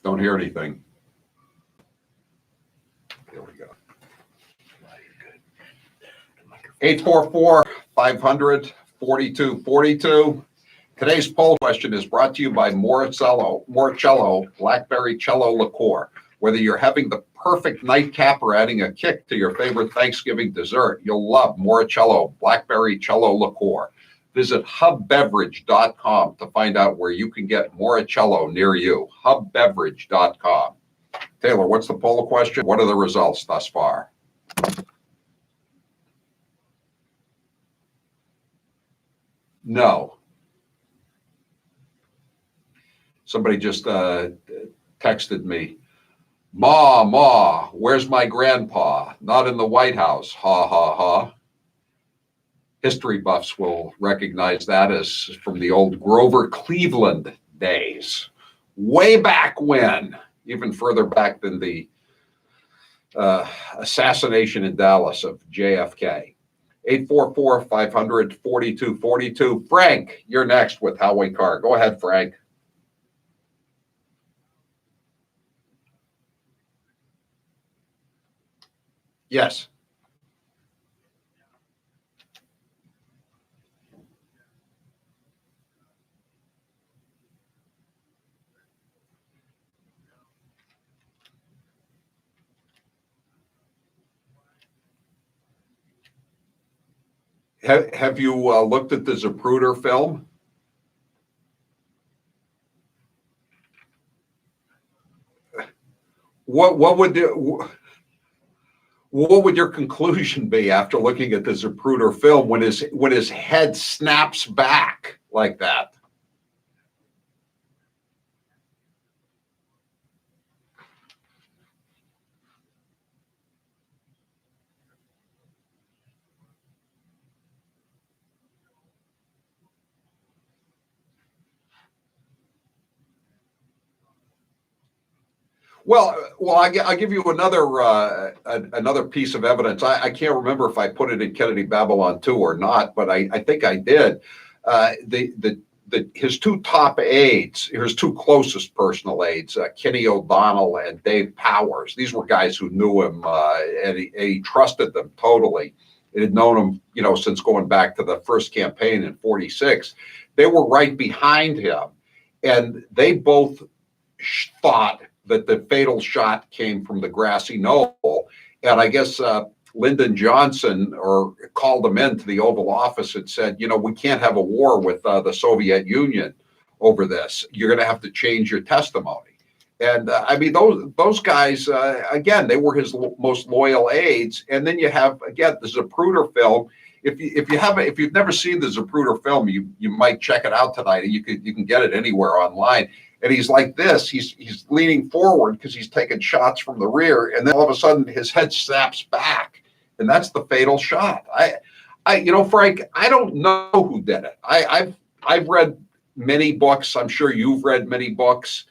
Don't hear anything. There we go. 844-500-4242. Today's poll question is brought to you by Moricello Blackberry Cello Liqueur. Whether you're having the perfect nightcap or adding a kick to your favorite Thanksgiving dessert, you'll love Moricello Blackberry Cello Liqueur. Visit hubbeverage.com to find out where you can get Moricello near you. hubbeverage.com. Taylor, what's the poll question? What are the results thus far? No. Somebody just texted me, Ma, where's my grandpa? Not in the White House. Ha, ha, ha. History buffs will recognize that as from the old Grover Cleveland days. Way back when, even further back than the assassination in Dallas of JFK. 844-500-4242. Frank, you're next with Howie Carr. Go ahead, Frank. Yes. Have you looked at the Zapruder film? What would your conclusion be after looking at the Zapruder film when his head snaps back like that? Well, I'll give you another piece of evidence. I can't remember if I put it in Kennedy Babylon 2 or not, but I think I did. His two top aides, his two closest personal aides, Kenny O'Donnell and Dave Powers. These were guys who knew him and he trusted them totally. He had known him, since going back to the first campaign in '46. They were right behind him, and they both thought that the fatal shot came from the grassy knoll. And I guess Lyndon Johnson called them into the Oval Office and said, we can't have a war with the Soviet Union over this. You're going to have to change your testimony. And I mean, those guys, again, they were his most loyal aides. And then you have, again, the Zapruder film. If you've never seen the Zapruder film, you might check it out tonight. You can get it anywhere online. And he's like this. He's leaning forward because he's taking shots from the rear, and then all of a sudden his head snaps back, and that's the fatal shot. Frank, I don't know who did it. I've read many books. I'm sure you've read many books,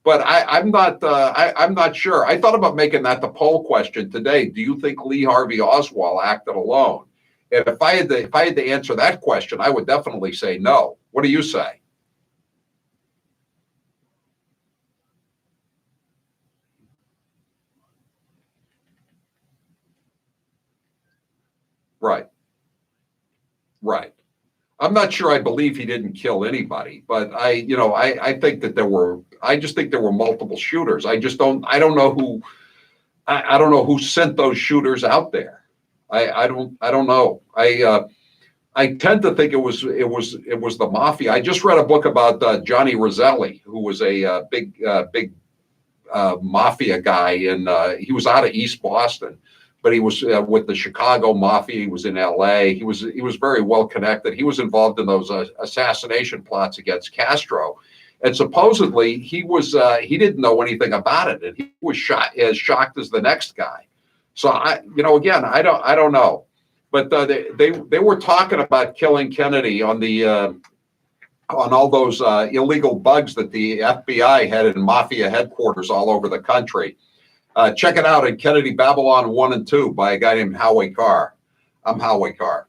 but I'm not sure. I thought about making that the poll question today. Do you think Lee Harvey Oswald acted alone? And if I had to answer that question, I would definitely say no. What do you say? Right. I'm not sure I believe he didn't kill anybody, but I think that I just think there were multiple shooters. I don't know who sent those shooters out there. I don't know. I tend to think it was the mafia. I just read a book about Johnny Roselli, who was a big mafia guy, and he was out of East Boston. But he was with the Chicago Mafia. He was in L.A. He was very well connected. He was involved in those assassination plots against Castro, and supposedly he didn't know anything about it, and he was as shocked as the next guy. So I don't know, but they were talking about killing Kennedy on all those illegal bugs that the FBI had in mafia headquarters all over the country. Check it out at Kennedy Babylon 1 and 2 by a guy named Howie Carr. I'm Howie Carr.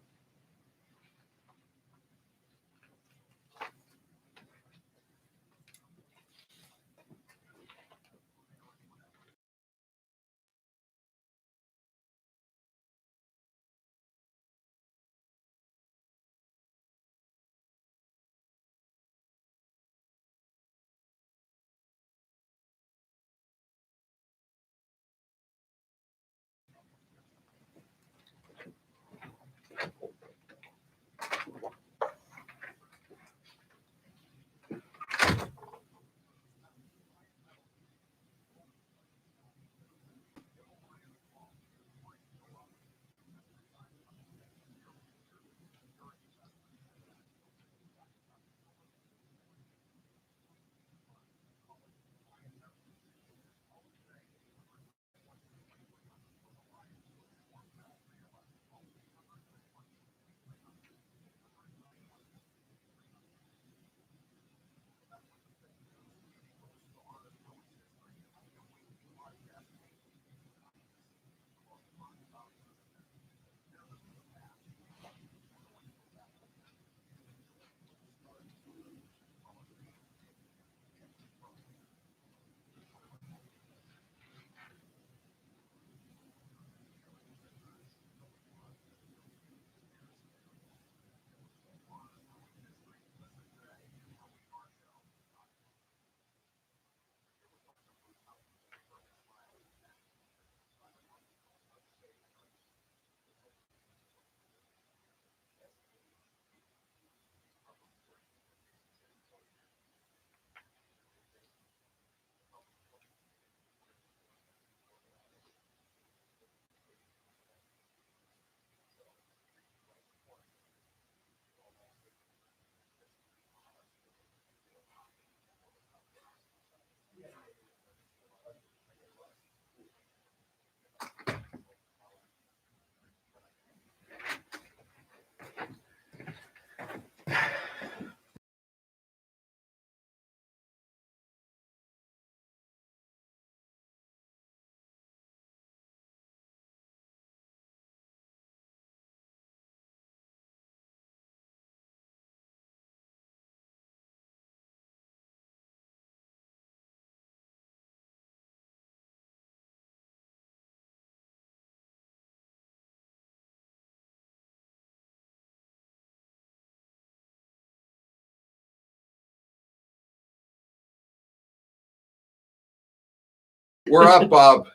We're up, Bob.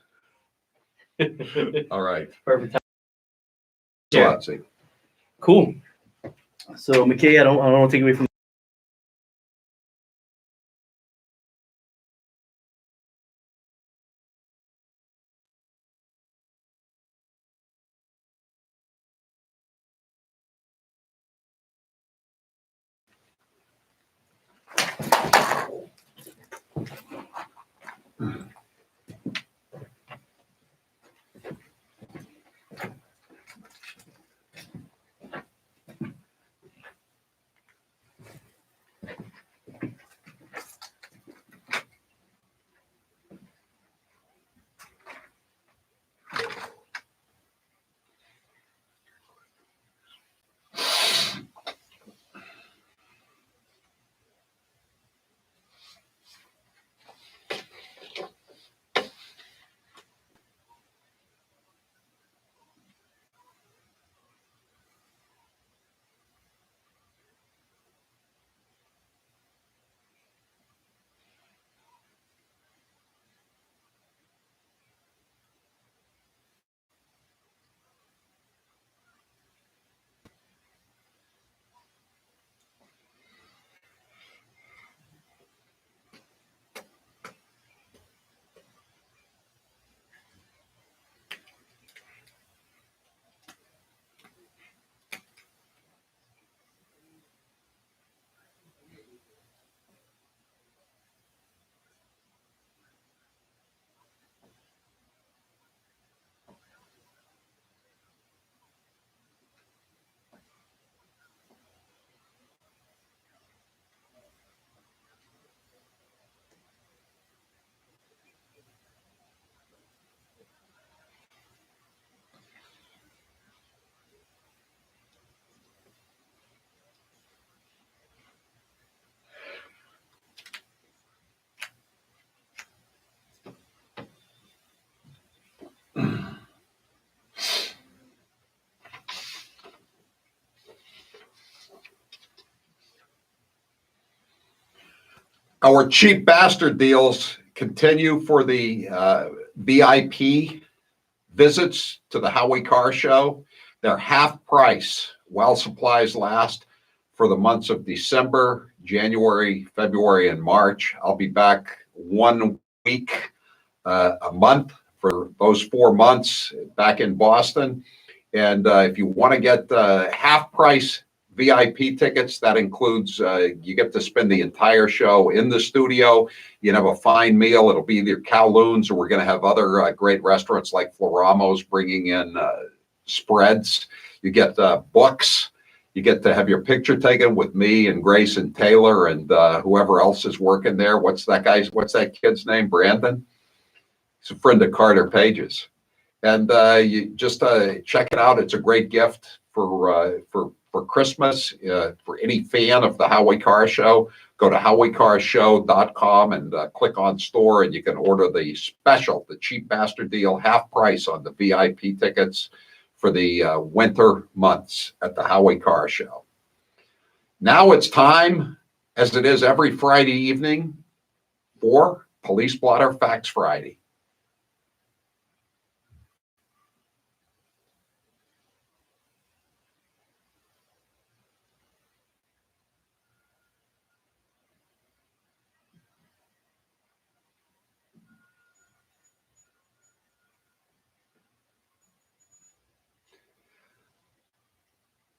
All right. Perfect time. So let's see. Cool. So McKay, I don't want to take away from. Our cheap bastard deals continue for the VIP visits to the Howie Carr Show. They're half price while supplies last for the months of December, January, February, and March. I'll be back 1 week a month for those 4 months back in Boston. And if you want to get half price VIP tickets, that includes you get to spend the entire show in the studio. You have a fine meal. It'll be either Kowloon's, or we're going to have other great restaurants like Floramo's bringing in spreads. You get books. You get to have your picture taken with me and Grace and Taylor and whoever else is working there. What's that kid's name? Brandon. He's a friend of Carter Page's. And you just check it out. It's a great gift for Christmas for any fan of the Howie Carr Show. Go to howiecarrshow.com and click on store, and you can order the special, the cheap bastard deal, half price on the VIP tickets for the winter months at the Howie Carr Show. Now it's time, as it is every Friday evening, for Police Blotter Facts Friday.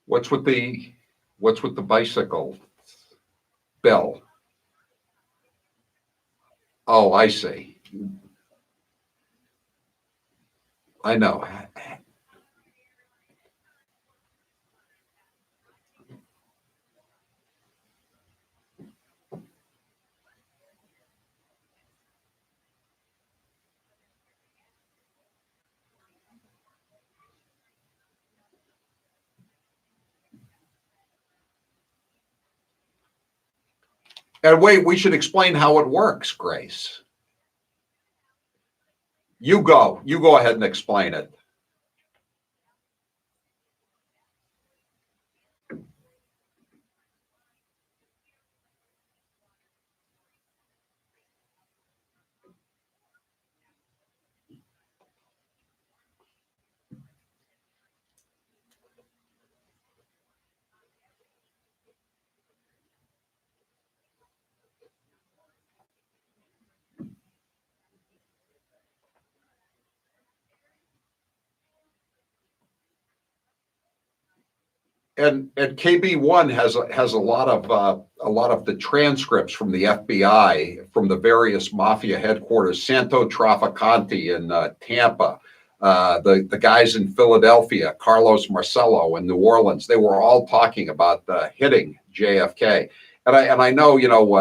What's with the bicycle, Bill? Oh, I see. I know. And wait, we should explain how it works, Grace. You go ahead and explain it. and KB1 has a lot of the transcripts from the FBI from the various mafia headquarters, Santo Trafficante in Tampa, the guys in Philadelphia, Carlos Marcello in New Orleans. They were all talking about hitting JFK. And I know,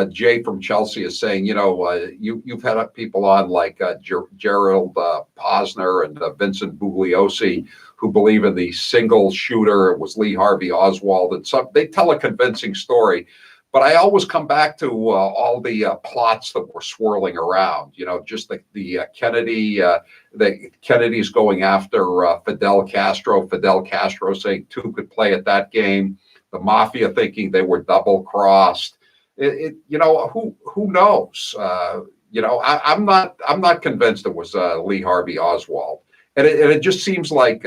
Jay from Chelsea is saying, you've had people on like Gerald Posner and Vincent Bugliosi who believe in the single shooter. It was Lee Harvey Oswald, and they tell a convincing story. But I always come back to all the plots that were swirling around. Just the Kennedys going after Fidel Castro. Fidel Castro saying two could play at that game. The mafia thinking they were double crossed. Who knows? I'm not convinced it was Lee Harvey Oswald, and it just seems like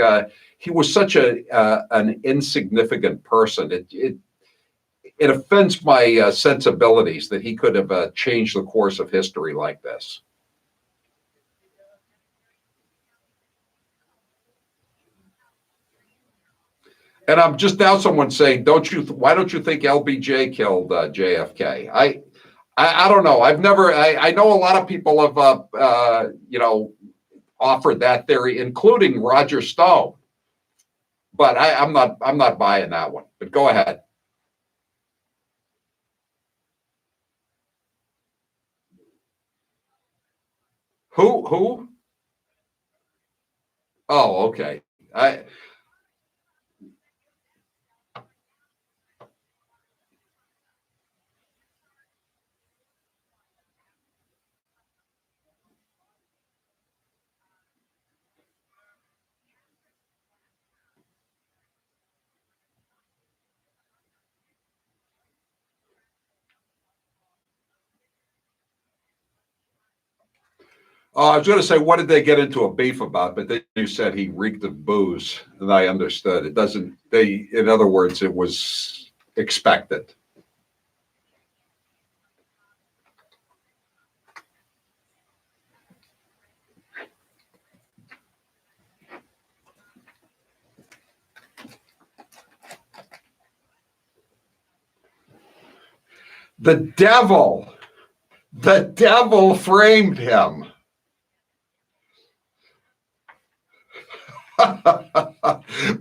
he was such an insignificant person. It offends my sensibilities that he could have changed the course of history like this. And I'm just now someone saying, why don't you think LBJ killed JFK? I don't know. I know a lot of people have, offered that theory, including Roger Stone. But I'm not buying that one. But go ahead. Who? Oh, okay. I was going to say, what did they get into a beef about? But then you said he reeked of booze, and I understood. It doesn't. In other words, it was expected. The devil framed him.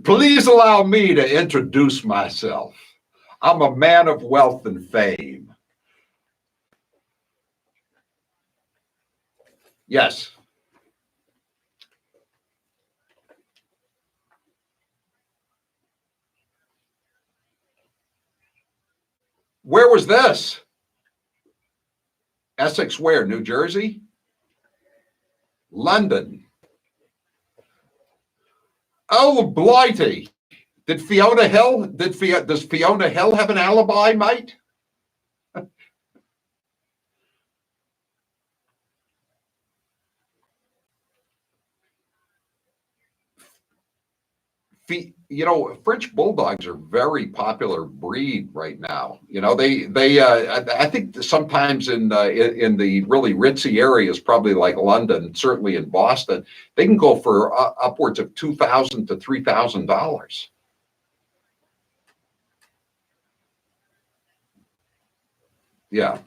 Please allow me to introduce myself. I'm a man of wealth and fame. Yes. Where was this? Essex where? New Jersey? London. Oh, blighty. Does Fiona Hill have an alibi, mate? French bulldogs are very popular breed right now. I think sometimes in the really ritzy areas, probably like London, certainly in Boston, they can go for upwards of $2,000 to $3,000. Yeah.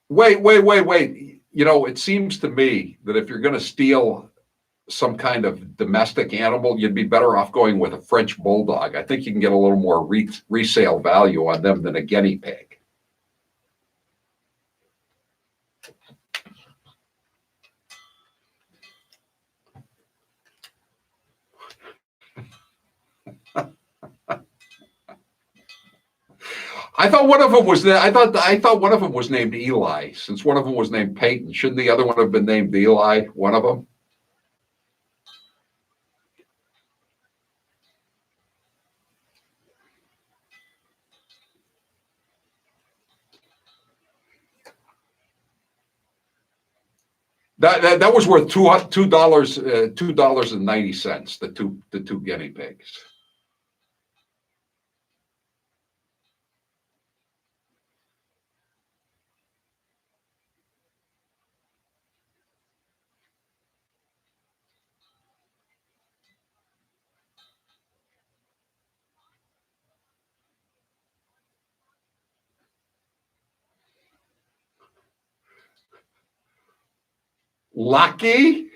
Wait. It seems to me that if you're going to steal some kind of domestic animal, you'd be better off going with a French bulldog. I think you can get a little more resale value on them than a guinea pig. I thought one of them was I thought one of them was named Eli. Since one of them was named Peyton, shouldn't the other one have been named Eli? One of them. That was worth $2.90. The two guinea pigs. Lucky?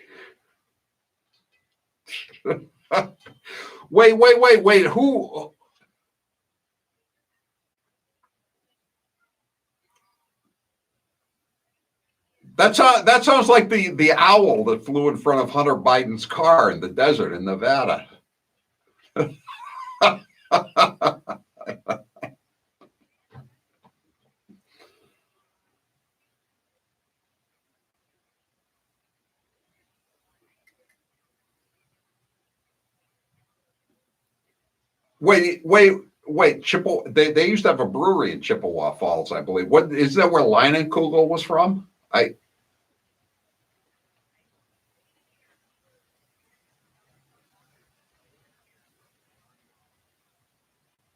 Wait. Who? That sounds like the owl that flew in front of Hunter Biden's car in the desert in Nevada. Wait. Chippewa. They used to have a brewery in Chippewa Falls, I believe. What is that? Where Leinenkugel was from?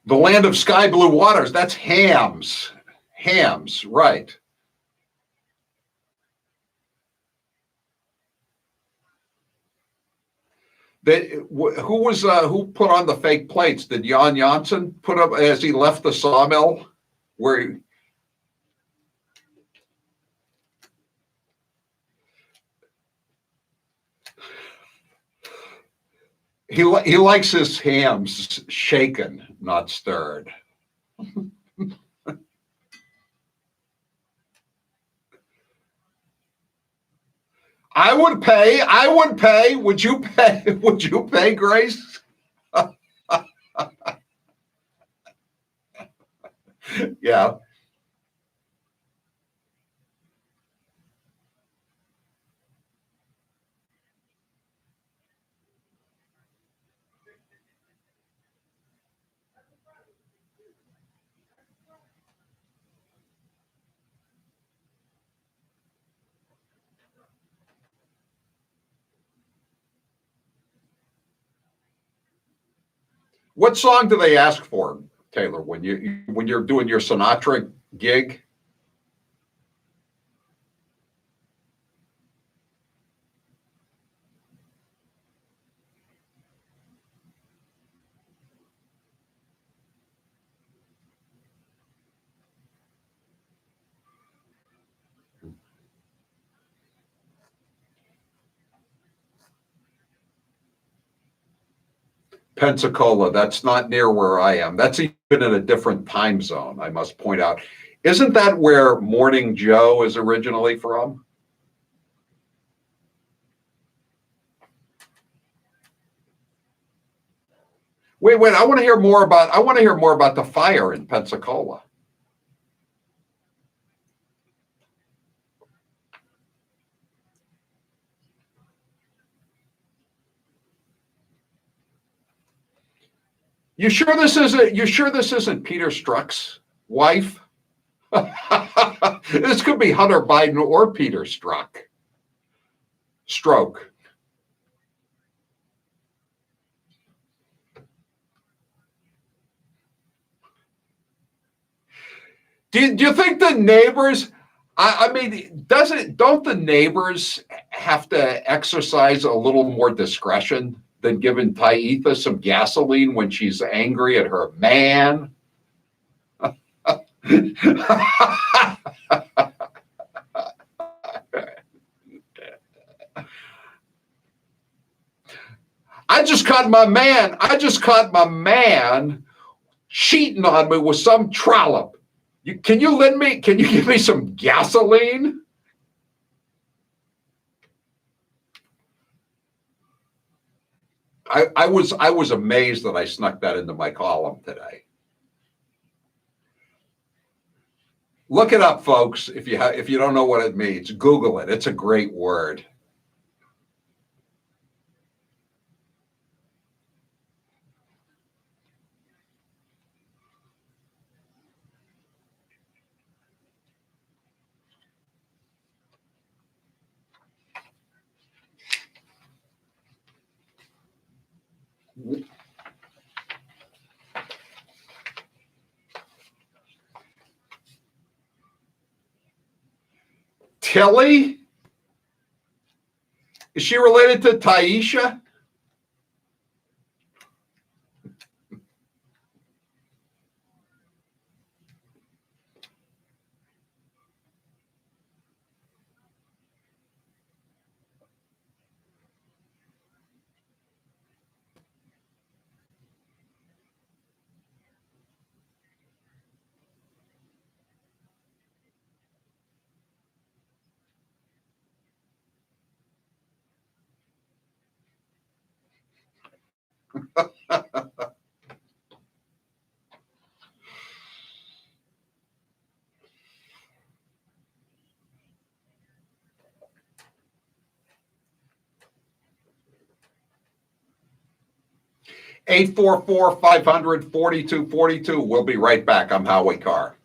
The land of sky blue waters. That's Hams. Hams, right? Who put on the fake plates? Did Jan Janssen put up as he left the sawmill? Where he likes his hams shaken, not stirred. I would pay. I would pay. Would you pay? Would you pay, Grace? Yeah. What song do they ask for, Taylor, when you're doing your Sinatra gig? Pensacola, that's not near where I am. That's even in a different time zone, I must point out. Isn't that where Morning Joe is originally from? Wait, I want to hear more about the fire in Pensacola. You sure this isn't Peter Strzok's wife? This could be Hunter Biden or Peter Strzok. Stroke. Do you think the neighbors? I mean, don't the neighbors have to exercise a little more discretion than giving Taitha some gasoline when she's angry at her man? I just caught my man cheating on me with some trollop. Can you give me some gasoline? I was amazed that I snuck that into my column today. Look it up, folks. If you don't know what it means, Google it. It's a great word. Tilly? Is she related to Taisha? Eight four four 500 4242. We'll be right back. I'm Howie Carr.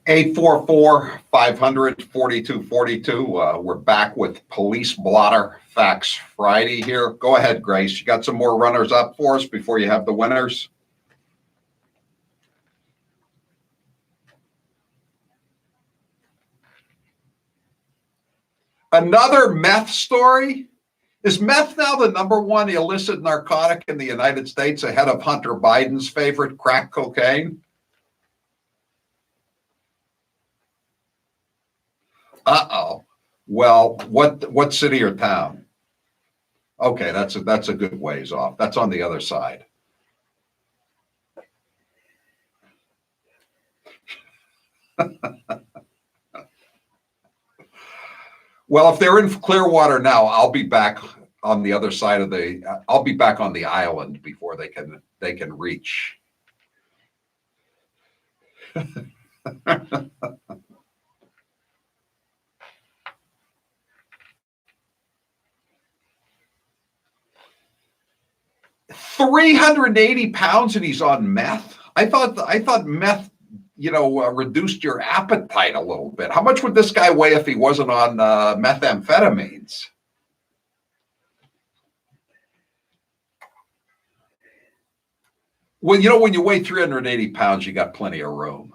844-500-4242. We're back with Police Blotter Facts Friday here. Go ahead, Grace. You got some more runners up for us before you have the winners? Another meth story? Is meth now the #1 illicit narcotic in the United States ahead of Hunter Biden's favorite, crack cocaine? Uh-oh. Well, what city or town? Okay, that's a good ways off. That's on the other side. Well, if they're in Clearwater now, I'll be back on the other side of I'll be back on the island before they can reach. 380 pounds and he's on meth. I thought meth, reduced your appetite a little bit. How much would this guy weigh if he wasn't on methamphetamines? Well, when you weigh 380 pounds, you got plenty of room.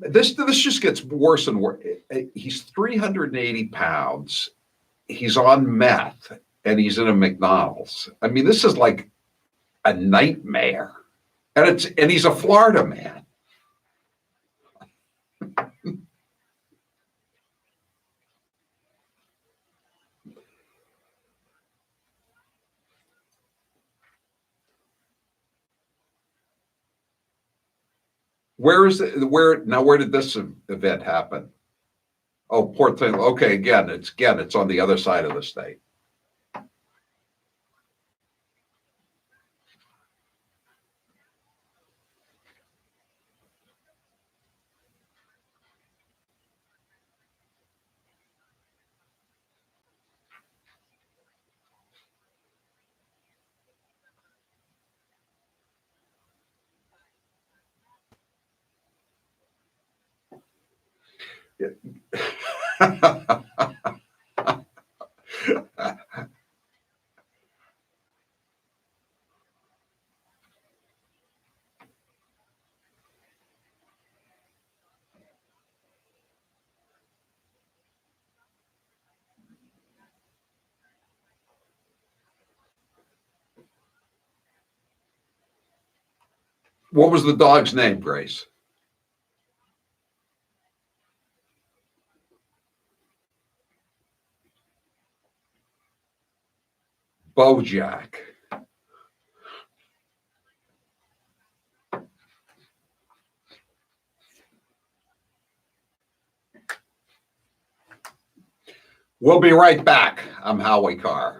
This just gets worse and worse. He's 380 pounds. He's on meth and he's in a McDonald's. I mean, this is like a nightmare. And he's a Florida man. Where did this event happen? Oh, Port St. Okay, again, it's on the other side of the state. What was the dog's name, Grace? Bojack. We'll be right back. I'm Howie Carr.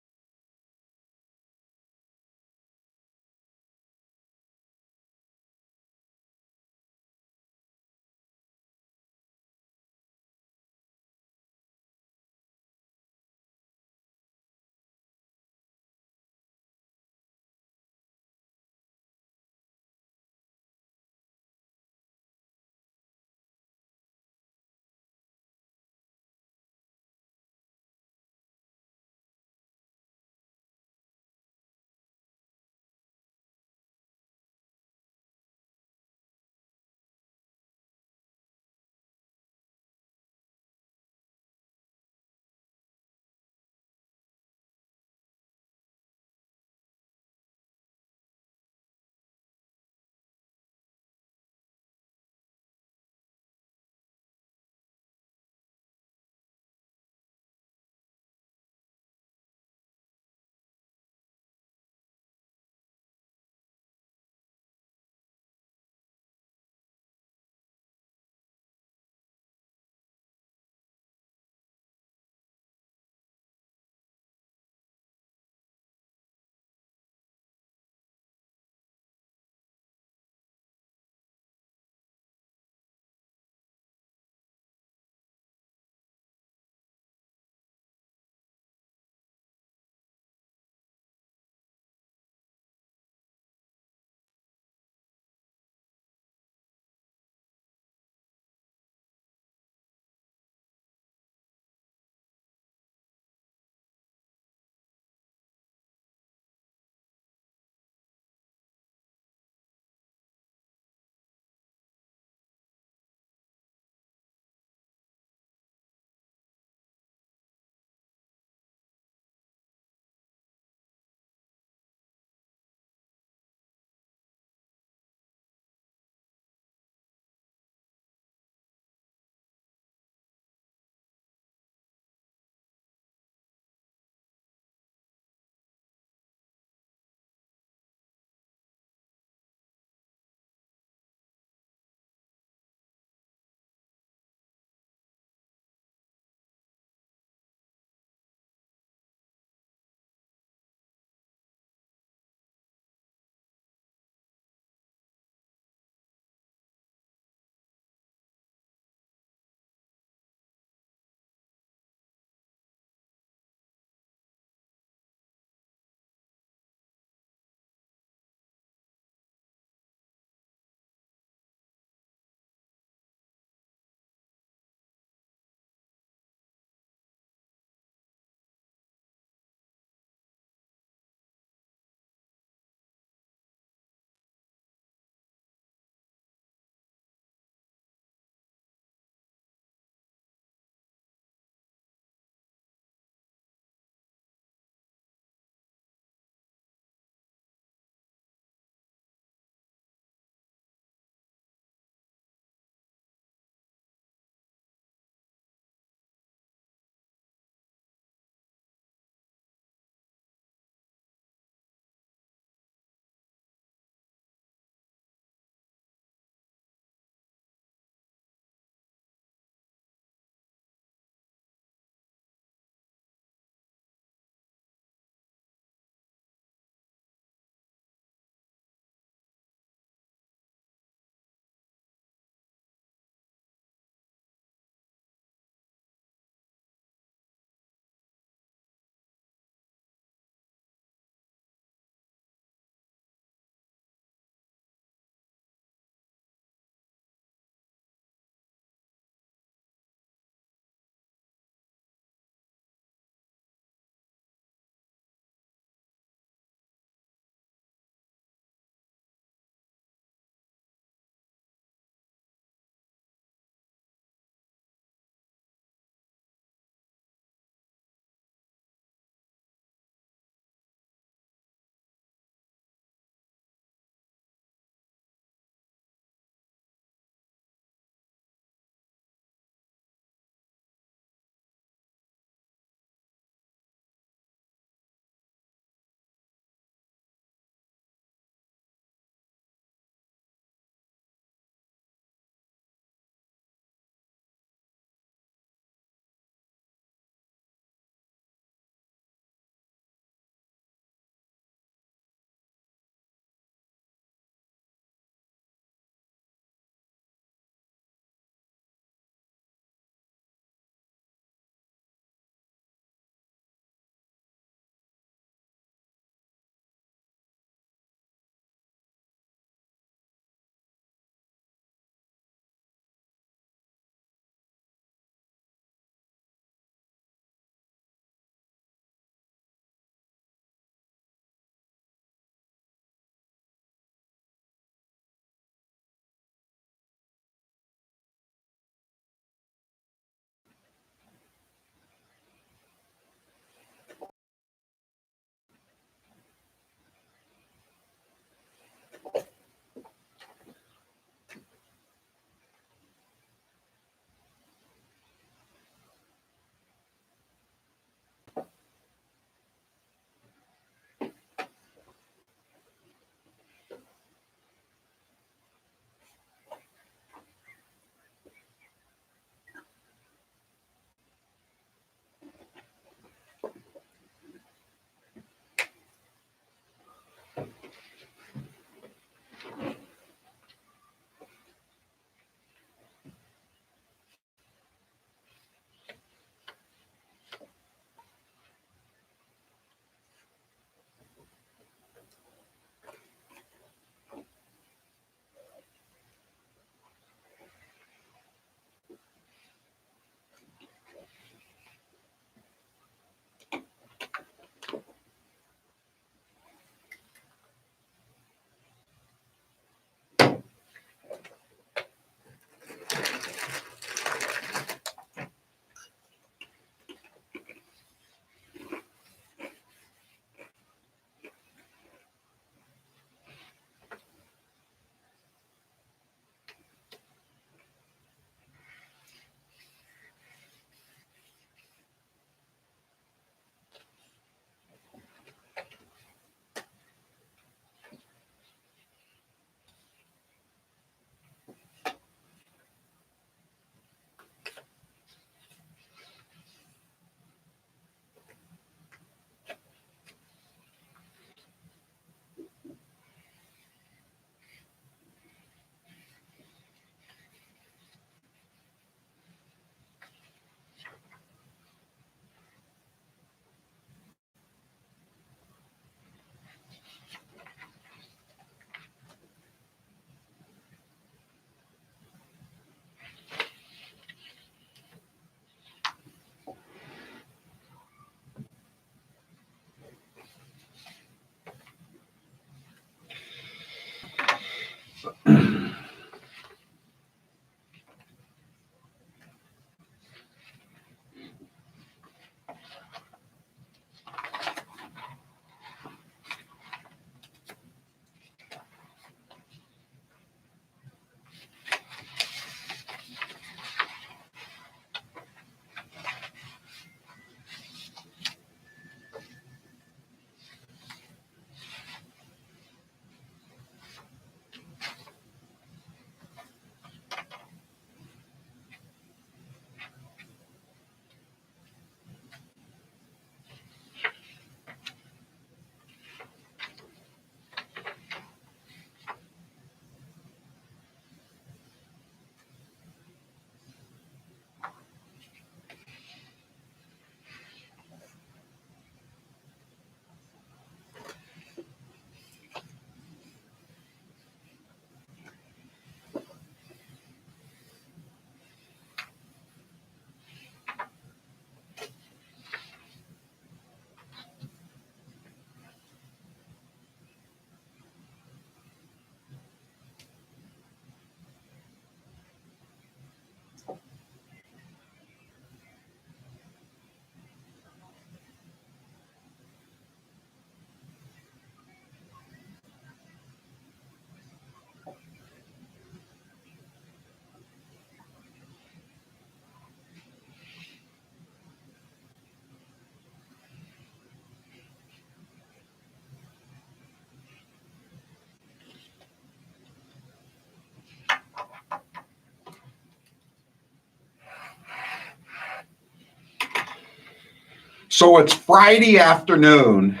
So it's Friday afternoon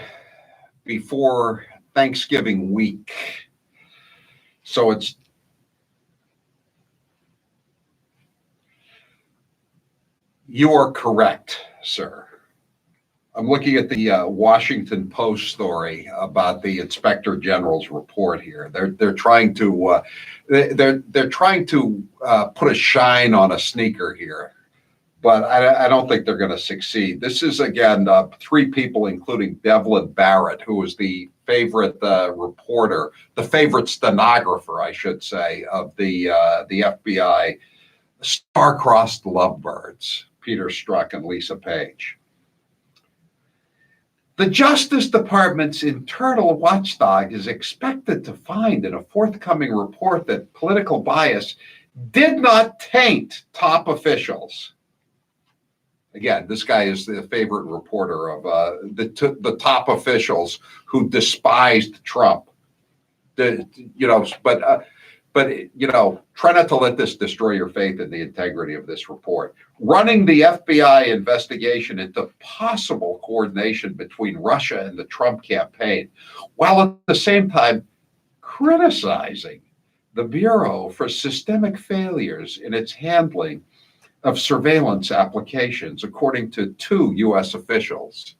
before Thanksgiving week. So you are correct, sir. I'm looking at the Washington Post story about the Inspector General's report here. They're trying to put a shine on a sneaker here, but I don't think they're going to succeed. This is again three people, including Devlin Barrett, who was the favorite reporter, the favorite stenographer, I should say, of the FBI, star-crossed lovebirds, Peter Strzok and Lisa Page. The Justice Department's internal watchdog is expected to find in a forthcoming report that political bias did not taint top officials. Again, this guy is the favorite reporter of the top officials who despised Trump. But try not to let this destroy your faith in the integrity of this report. Running the FBI investigation into possible coordination between Russia and the Trump campaign, while at the same time criticizing the Bureau for systemic failures in its handling of surveillance applications, according to two U.S. officials.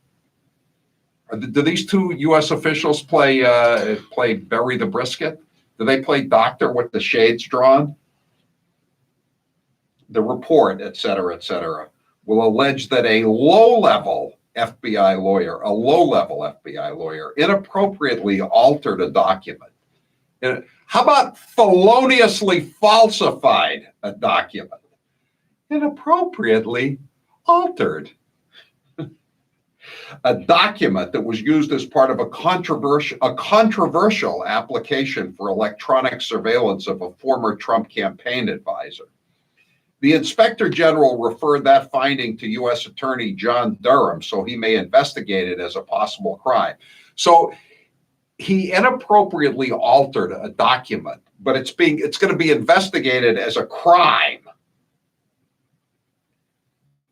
Do these two U.S. officials play Bury the Brisket? Do they play doctor with the shades drawn? The report, et cetera, will allege that a low-level FBI lawyer inappropriately altered a document. How about feloniously falsified a document? Inappropriately altered a document that was used as part of a controversial application for electronic surveillance of a former Trump campaign advisor. The Inspector General referred that finding to U.S. Attorney John Durham so he may investigate it as a possible crime. So he inappropriately altered a document, but it's going to be investigated as a crime.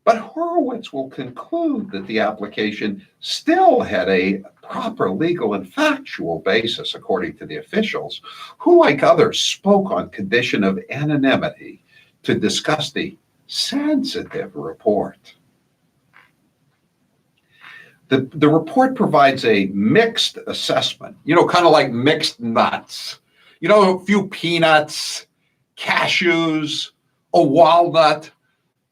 But Horowitz will conclude that the application still had a proper legal and factual basis, according to the officials, who, like others, spoke on condition of anonymity to discuss the sensitive report. The report provides a mixed assessment, kind of like mixed nuts. A few peanuts, cashews, a walnut,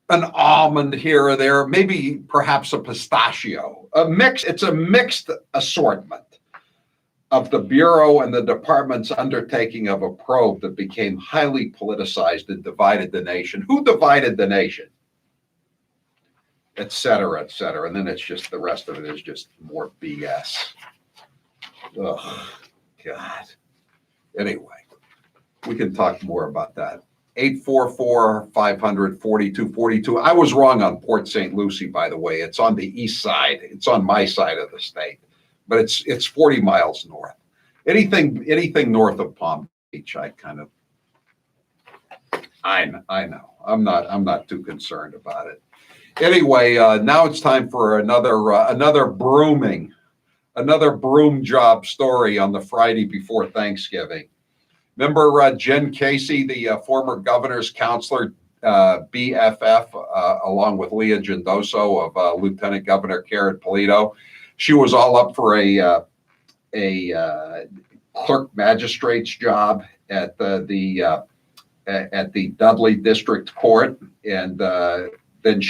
an almond here or there, maybe perhaps a pistachio. It's a mixed assortment of the Bureau and the department's undertaking of a probe that became highly politicized and divided the nation. Who divided the nation? Et cetera, et cetera. And then it's just, the rest of it is just more BS. Oh, God. Anyway, we can talk more about that. 844-500-4242. I was wrong on Port St. Lucie, by the way. It's on the east side. It's on my side of the state, but it's 40 miles north. Anything north of Palm Beach, I know. I'm not too concerned about it. Anyway, now it's time for another broom job story on the Friday before Thanksgiving. Remember Jen Casey, the former governor's counselor, BFF, along with Leah Gendoso of Lieutenant Governor Carr Polito. She was all up for a clerk magistrate's job at the Dudley District Court, and then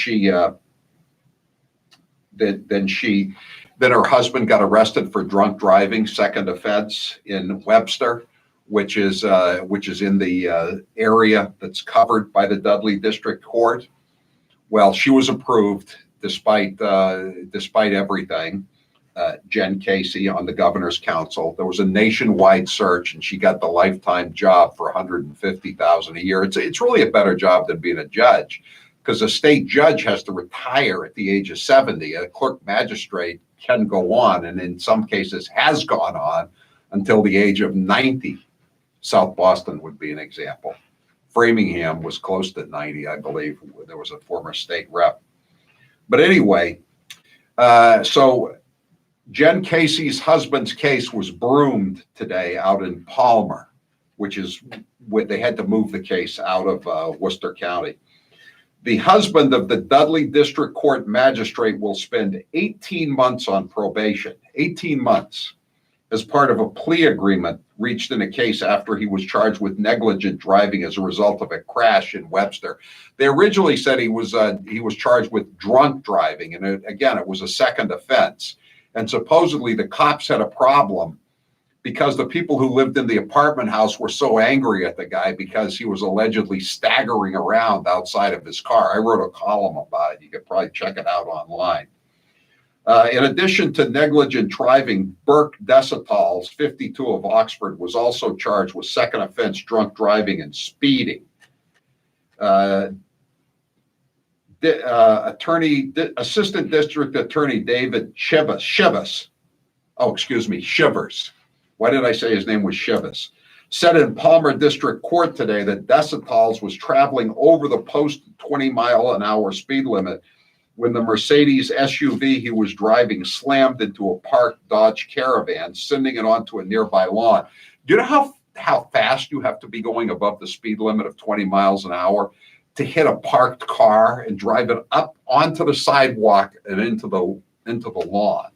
her husband got arrested for drunk driving, second offense in Webster, which is in the area that's covered by the Dudley District Court. Well, she was approved despite everything. Jen Casey on the governor's council. There was a nationwide search, and she got the lifetime job for $150,000 a year. It's really a better job than being a judge, because a state judge has to retire at the age of 70. A clerk magistrate can go on, and in some cases has gone on until the age of 90. South Boston would be an example. Framingham was close to 90, I believe. There was a former state rep. But anyway, So Jen Casey's husband's case was broomed today out in Palmer, which is where they had to move the case out of Worcester County. The husband of the Dudley District Court magistrate will spend 18 months on probation, 18 months, as part of a plea agreement reached in a case after he was charged with negligent driving as a result of a crash in Webster. They originally said he was charged with drunk driving, and it was a second offense. And supposedly the cops had a problem because the people who lived in the apartment house were so angry at the guy because he was allegedly staggering around outside of his car. I wrote a column about it. You could probably check it out online. In addition to negligent driving, Burke Desitals, 52 of Oxford, was also charged with second offense drunk driving and speeding. Assistant District Attorney David Shivers. Why did I say his name was Shivers? Said in Palmer District Court today that Desitals was traveling over the posted 20-mile-an-hour speed limit when the Mercedes SUV he was driving slammed into a parked Dodge Caravan, sending it onto a nearby lawn. Do you know how fast you have to be going above the speed limit of 20 miles an hour to hit a parked car and drive it up onto the sidewalk and into the lawn?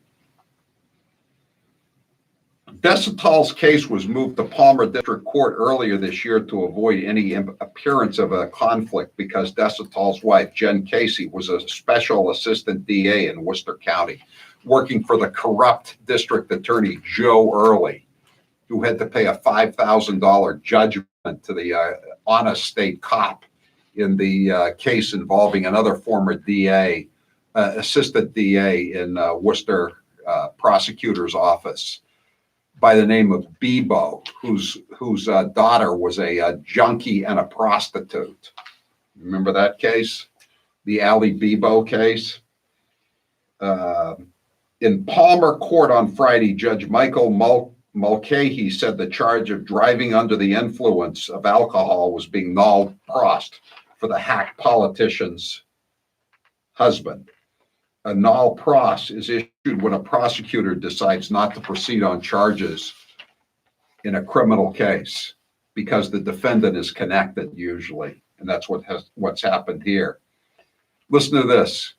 Desitals' case was moved to Palmer District Court earlier this year to avoid any appearance of a conflict because Desitals' wife, Jen Casey, was a special assistant DA in Worcester County, working for the corrupt district attorney, Joe Early, who had to pay a $5,000 judgment to the honest state cop in the case involving another former DA, assistant DA in Worcester prosecutor's office, by the name of Bebo, whose daughter was a junkie and a prostitute. Remember that case? The Ali Bebo case? In Palmer Court on Friday, Judge Michael Mulcahy said the charge of driving under the influence of alcohol was being null prost for the hack politician's husband. A null pros is issued when a prosecutor decides not to proceed on charges in a criminal case because the defendant is connected usually, and that's what's happened here. Listen to this.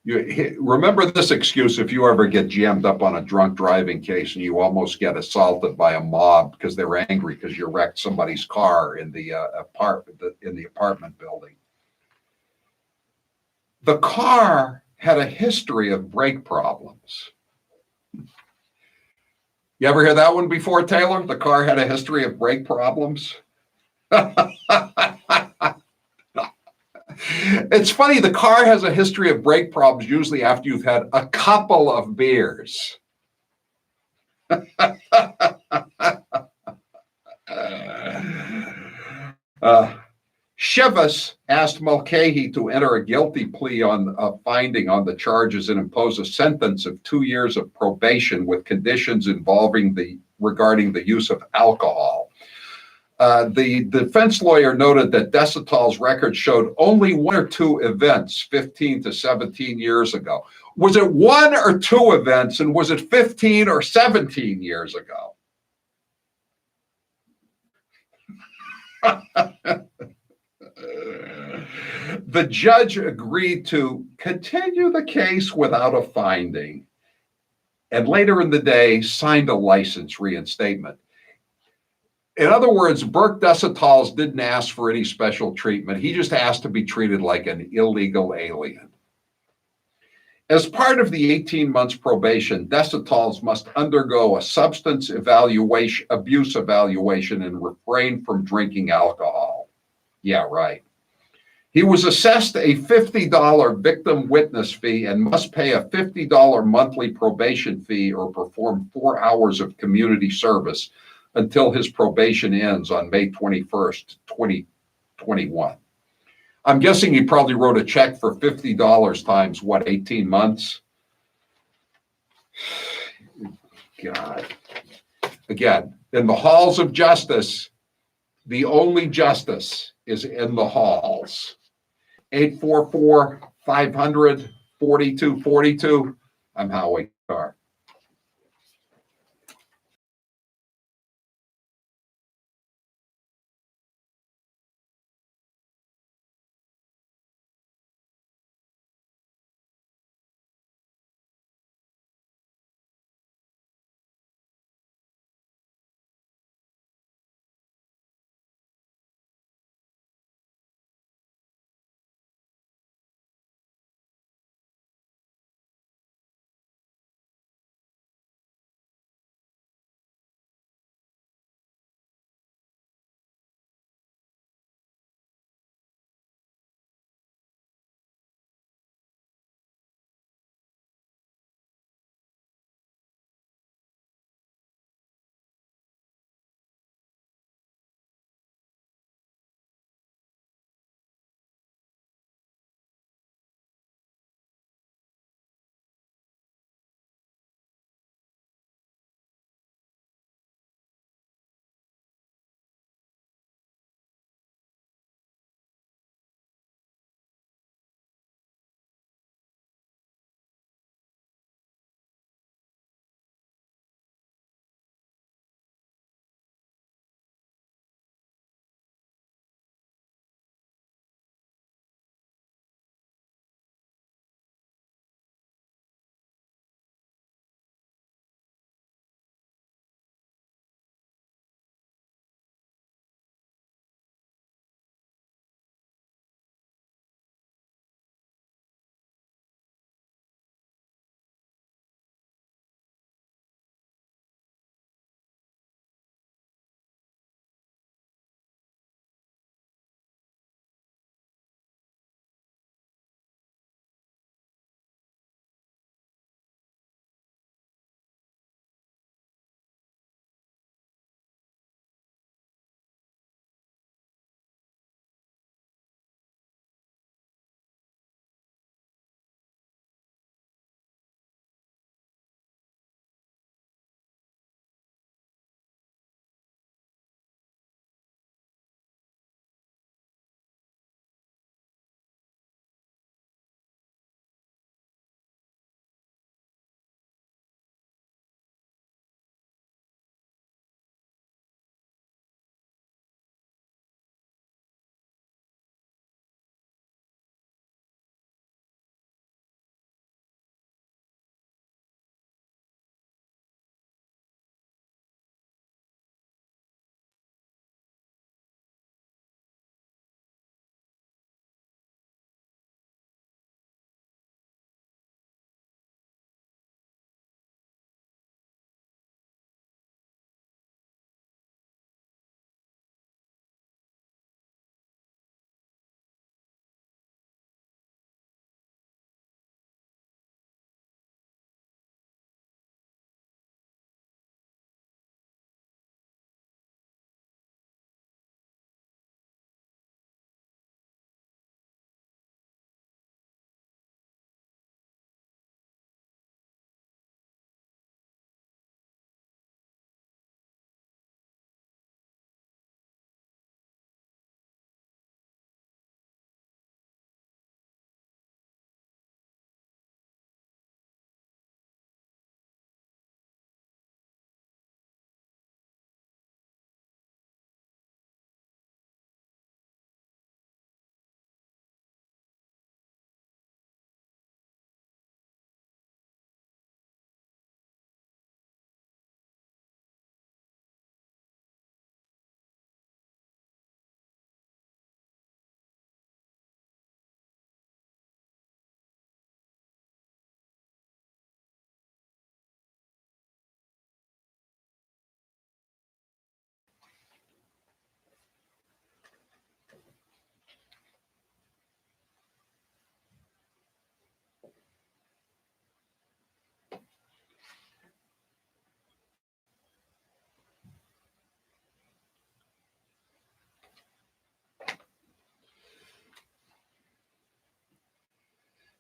Remember this excuse if you ever get jammed up on a drunk driving case and you almost get assaulted by a mob because they're angry because you wrecked somebody's car in the apartment building. The car had a history of brake problems. You ever hear that one before, Taylor? The car had a history of brake problems. It's funny, the car has a history of brake problems usually after you've had a couple of beers. Shivers asked Mulcahy to enter a guilty plea on a finding on the charges and impose a sentence of 2 years of probation with conditions regarding the use of alcohol. The defense lawyer noted that Desitals' record showed only 1 or 2 events 15 to 17 years ago. Was it 1 or 2 events, and was it 15 or 17 years ago? The judge agreed to continue the case without a finding, and later in the day signed a license reinstatement. In other words, Burke Desitals didn't ask for any special treatment. He just asked to be treated like an illegal alien. As part of the 18 months probation, Desitals must undergo a substance abuse evaluation and refrain from drinking alcohol. Yeah, right. He was assessed a $50 victim witness fee and must pay a $50 monthly probation fee or perform 4 hours of community service until his probation ends on May 21st, 2021. I'm guessing he probably wrote a check for $50 times, 18 months? God. Again, in the halls of justice, the only justice is in the halls. 844-500-4242. I'm Howie Carr.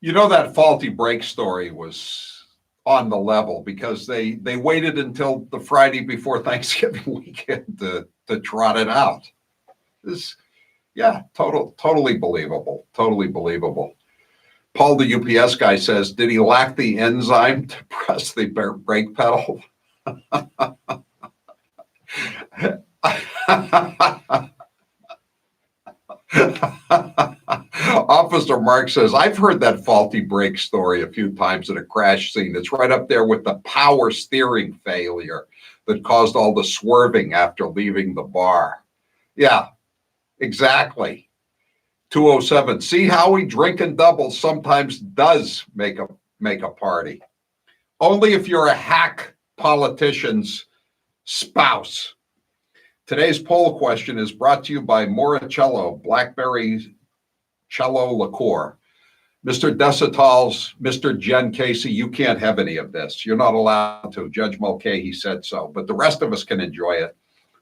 You know, that faulty brake story was on the level because they waited until the Friday before Thanksgiving weekend to trot it out. This, yeah, totally believable, totally believable. Paul, the UPS guy, says, did he lack the enzyme to press the brake pedal? Officer Mark says, I've heard that faulty brake story a few times at a crash scene. It's right up there with the power steering failure that caused all the swerving after leaving the bar. Yeah, exactly. 207. See, Howie, drinking doubles sometimes does make a party. Only if you're a hack politician's spouse. Today's poll question is brought to you by Moricello Blackberry Cello Liqueur. Mr. Desitals, Mr. Jen Casey, you can't have any of this. You're not allowed to. Judge Mulcahy said so, but the rest of us can enjoy it.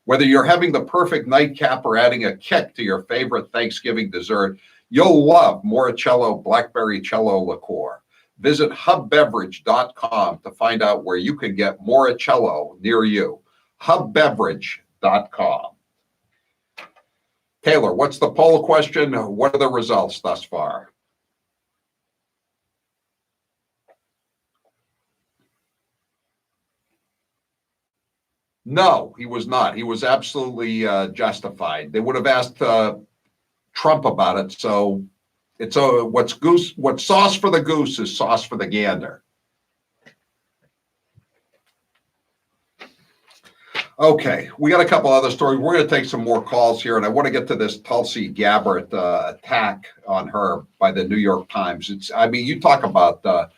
Whether you're having the perfect nightcap or adding a kick to your favorite Thanksgiving dessert, you'll love Moricello Blackberry Cello Liqueur. Visit hubbeverage.com to find out where you can get Moricello near you. hubbeverage.com. Taylor, what's the poll question? What are the results thus far? No, he was not. He was absolutely justified. They would have asked Trump about it. So it's what's sauce for the goose is sauce for the gander. Okay, we got a couple other stories. We're going to take some more calls here, and I want to get to this Tulsi Gabbard attack on her by the New York Times. You talk about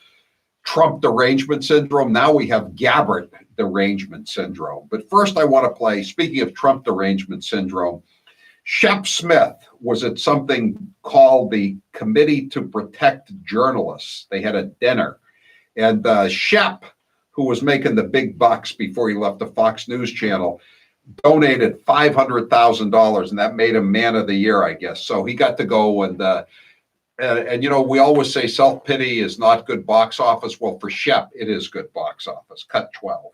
Trump derangement syndrome. Now we have Gabbard derangement syndrome. But first, I want to play, speaking of Trump derangement syndrome, Shep Smith was at something called the Committee to Protect Journalists. They had a dinner, and Shep, who was making the big bucks before he left the Fox News channel, donated $500,000, and that made him man of the year, I guess. So he got to go and we always say self-pity is not good box office. Well, for Shep, it is good box office. Cut 12.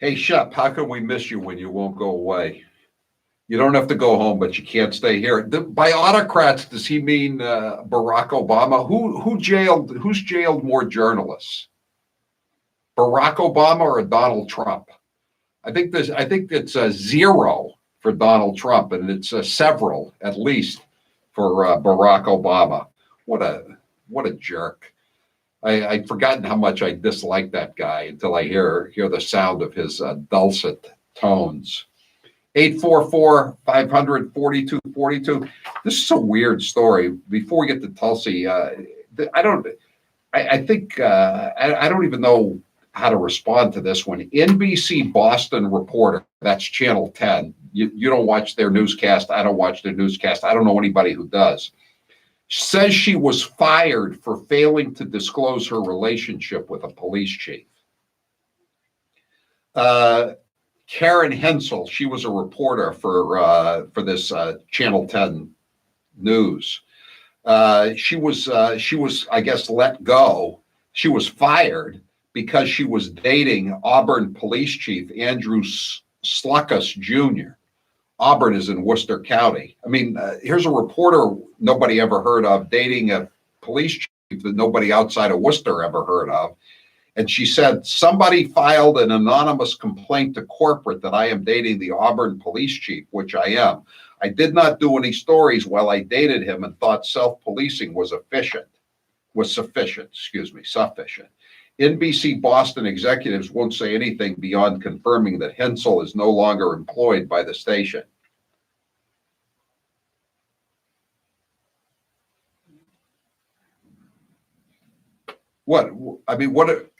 Hey, Shep, how can we miss you when you won't go away? You don't have to go home, but you can't stay here. By autocrats, does he mean Barack Obama? Who's jailed more journalists? Barack Obama or Donald Trump? I think it's a zero for Donald Trump, and it's a several at least for Barack Obama. What a jerk. I'd forgotten how much I dislike that guy until I hear the sound of his dulcet tones. 844-500-4242. This is a weird story. Before we get to Tulsi, I don't even know how to respond to this one. NBC Boston reporter, that's Channel 10. You don't watch their newscast. I don't watch their newscast. I don't know anybody who does. Says she was fired for failing to disclose her relationship with a police chief. Karen Hensel, she was a reporter for this Channel 10 news. She was, I guess, let go. She was fired because she was dating Auburn Police Chief Andrew Sluckus Jr. Auburn is in Worcester County. Here's a reporter nobody ever heard of dating a police chief that nobody outside of Worcester ever heard of. And she said, somebody filed an anonymous complaint to corporate that I am dating the Auburn police chief, which I am. I did not do any stories while I dated him and thought self-policing was sufficient. NBC Boston executives won't say anything beyond confirming that Hensel is no longer employed by the station. What? I mean, what?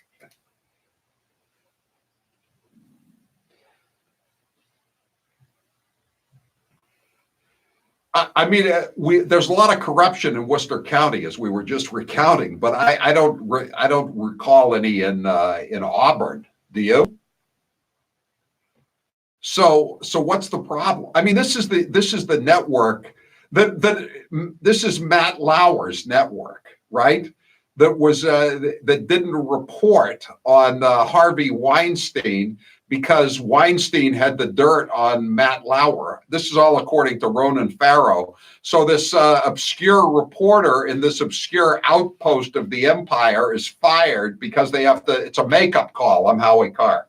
I mean, there's a lot of corruption in Worcester County, as we were just recounting, but I don't recall any in Auburn. Do you? So what's the problem? I mean, this is the network this is Matt Lauer's network, right? That didn't report on Harvey Weinstein because Weinstein had the dirt on Matt Lauer. This is all according to Ronan Farrow. So this obscure reporter in this obscure outpost of the empire is fired because they have to. It's a makeup call. I'm Howie Carr.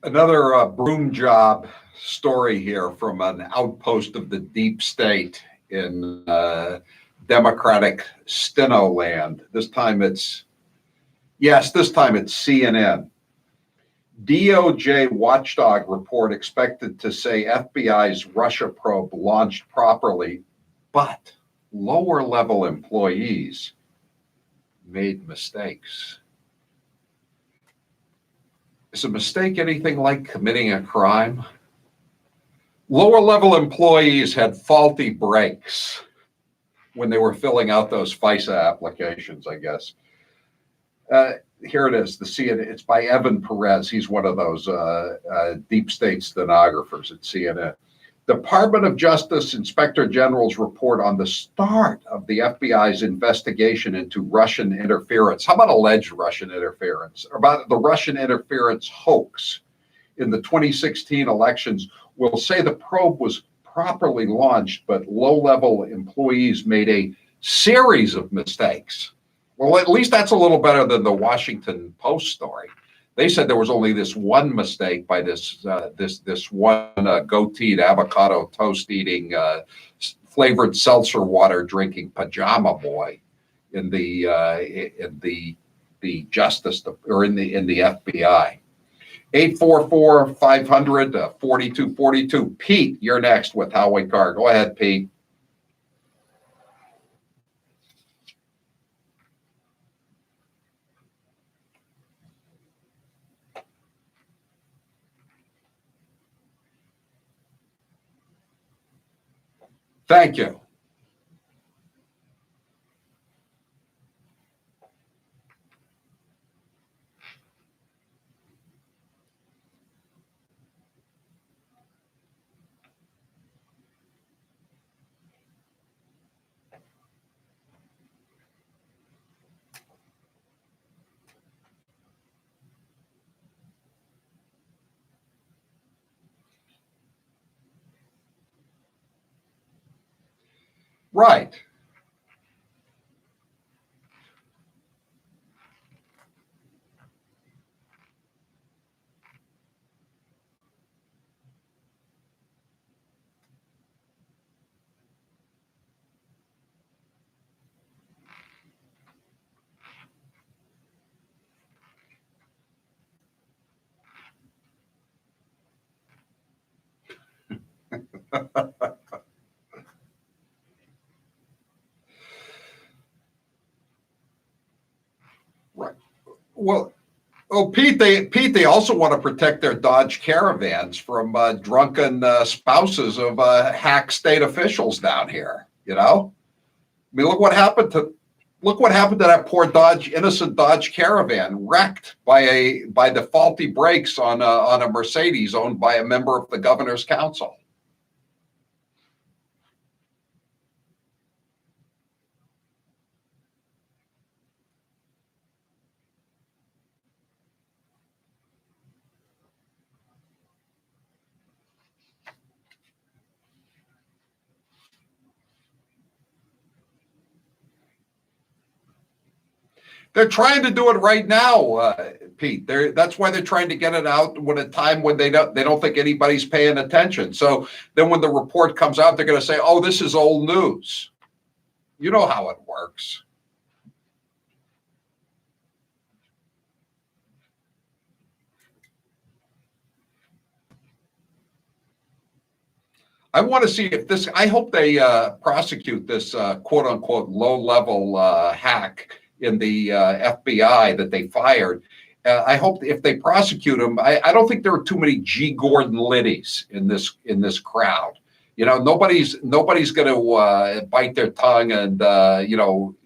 Another broom job story here from an outpost of the deep state in Democratic Steno land. This time it's CNN. DOJ watchdog report expected to say FBI's Russia probe launched properly, but lower level employees made mistakes. Is a mistake anything like committing a crime? Lower level employees had faulty brakes when they were filling out those FISA applications, I guess. Here it is, the CNN. It's by Evan Perez. He's one of those deep state stenographers at CNN. Department of Justice Inspector General's report on the start of the FBI's investigation into Russian interference. How about alleged Russian interference? Or about the Russian interference hoax in the 2016 elections will say the probe was properly launched, but low-level employees made a series of mistakes. Well, at least that's a little better than the Washington Post story. They said there was only this one mistake by this one goateed avocado toast eating flavored seltzer water drinking pajama boy in the justice or in the FBI. 844-500-4242. Pete, you're next with Howie Carr. Go ahead, Pete. Thank you. Right. Right. Well, Pete, they also want to protect their Dodge Caravans from drunken spouses of hack state officials down here. You know, I mean, look what happened to that poor innocent Dodge Caravan, wrecked by the faulty brakes on a Mercedes owned by a member of the governor's council. They're trying to do it right now, Pete. That's why they're trying to get it out at a time when they don't think anybody's paying attention. So then when the report comes out, they're going to say, "Oh, this is old news." You know how it works. I want to see if this. I hope they prosecute this "quote unquote" low-level hack in the FBI that they fired. I hope if they prosecute him, I don't think there are too many G. Gordon Liddies in this crowd. You know, nobody's going to bite their tongue and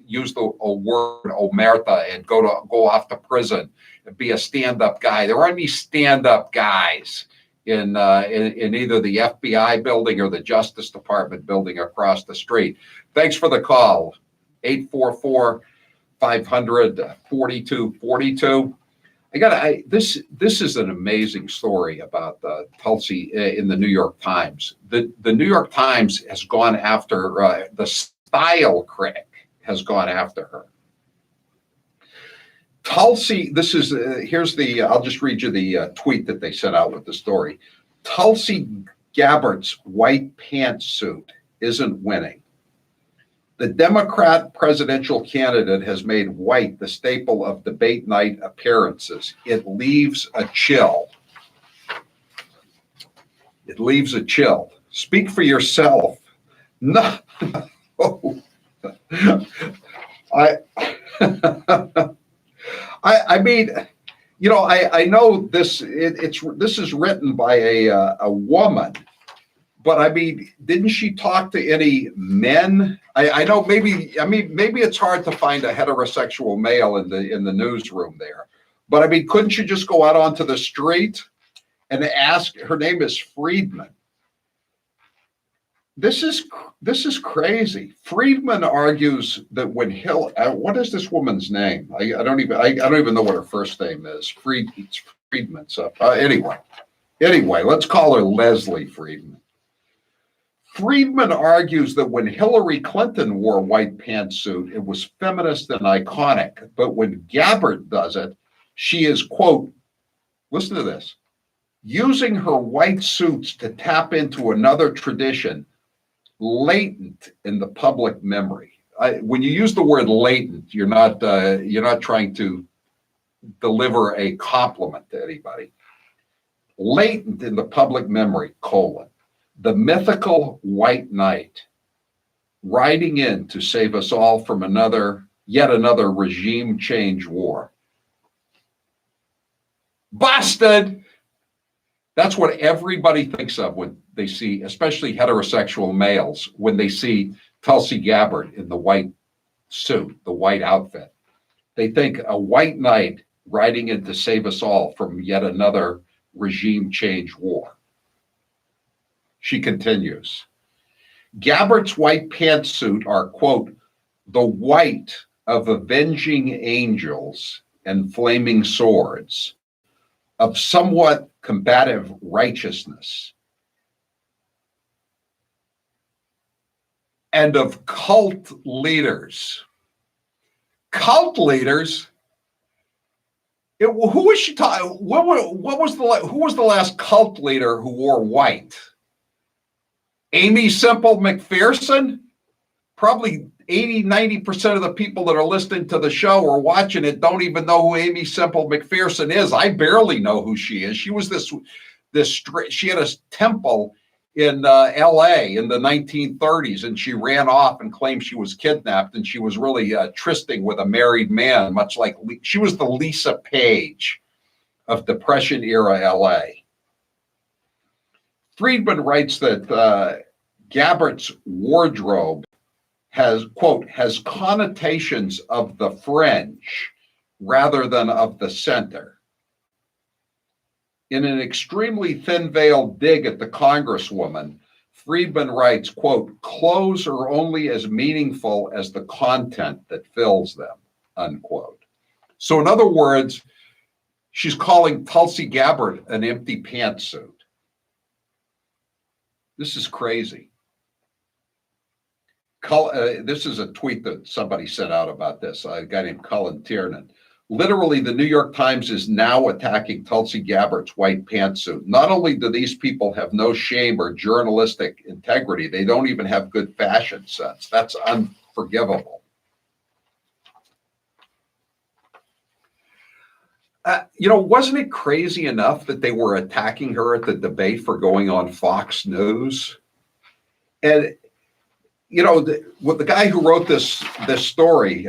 use the word omerta and go off to prison and be a stand-up guy. There aren't any stand-up guys in either the FBI building or the Justice Department building across the street. Thanks for the call. 844-500-4242. This is an amazing story about Tulsi in the New York Times. The New York Times has gone after the style critic has gone after her. Tulsi, this is, here's the, I'll just read you the tweet that they sent out with the story. Tulsi Gabbard's white pantsuit isn't winning. The Democrat presidential candidate has made white the staple of debate night appearances. It leaves a chill. It leaves a chill. Speak for yourself. No. I I mean, you know, I know this. This is written by a woman, but I mean, didn't she talk to any men? I know maybe. I mean, maybe it's hard to find a heterosexual male in the newsroom there, but I mean, couldn't you just go out onto the street and ask? Her name is Friedman. This is crazy. Friedman argues that when what is this woman's name? I don't even know what her first name is. Friedman. So anyway, let's call her Leslie Friedman. Friedman argues that when Hillary Clinton wore a white pantsuit, it was feminist and iconic. But when Gabbard does it, she is, quote, listen to this, using her white suits to tap into another tradition latent in the public memory. When you use the word latent, you're not trying to deliver a compliment to anybody. Latent in the public memory, the mythical white knight riding in to save us all from yet another regime change war. Busted! That's what everybody thinks of when they see, especially heterosexual males, when they see Tulsi Gabbard in the white suit, the white outfit. They think a white knight riding in to save us all from yet another regime change war. She continues, Gabbard's white pantsuit are, quote, the white of avenging angels and flaming swords, of somewhat combative righteousness, and of cult leaders. Cult leaders? Who was she talking? Who was the last cult leader who wore white? Amy Semple McPherson? Probably 80-90% of the people that are listening to the show or watching it don't even know who Amy Semple McPherson is. I barely know who she is. She was she had a temple in LA in the 1930s, and she ran off and claimed she was kidnapped, and she was really trysting with a married man, much like she was the Lisa Page of Depression era LA. Friedman writes that Gabbard's wardrobe has, quote, has connotations of the fringe rather than of the center. In an extremely thin-veiled dig at the Congresswoman, Friedman writes, quote, clothes are only as meaningful as the content that fills them, unquote. So in other words, she's calling Tulsi Gabbard an empty pantsuit. This is crazy. This is a tweet that somebody sent out about this, a guy named Colin Tiernan. Literally, the New York Times is now attacking Tulsi Gabbard's white pantsuit. Not only do these people have no shame or journalistic integrity, they don't even have good fashion sense. That's unforgivable. Wasn't it crazy enough that they were attacking her at the debate for going on Fox News? And the guy who wrote this story,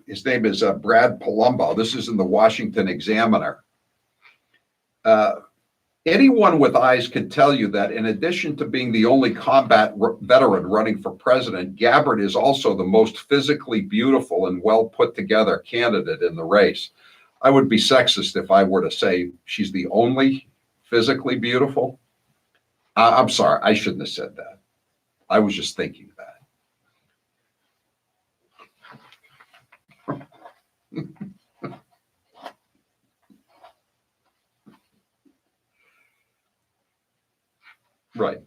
his name is Brad Palumbo. This is in the Washington Examiner. Anyone with eyes can tell you that in addition to being the only combat veteran running for president, Gabbard is also the most physically beautiful and well put together candidate in the race. I would be sexist if I were to say she's the only physically beautiful. I'm sorry, I shouldn't have said that. I was just thinking that. Right.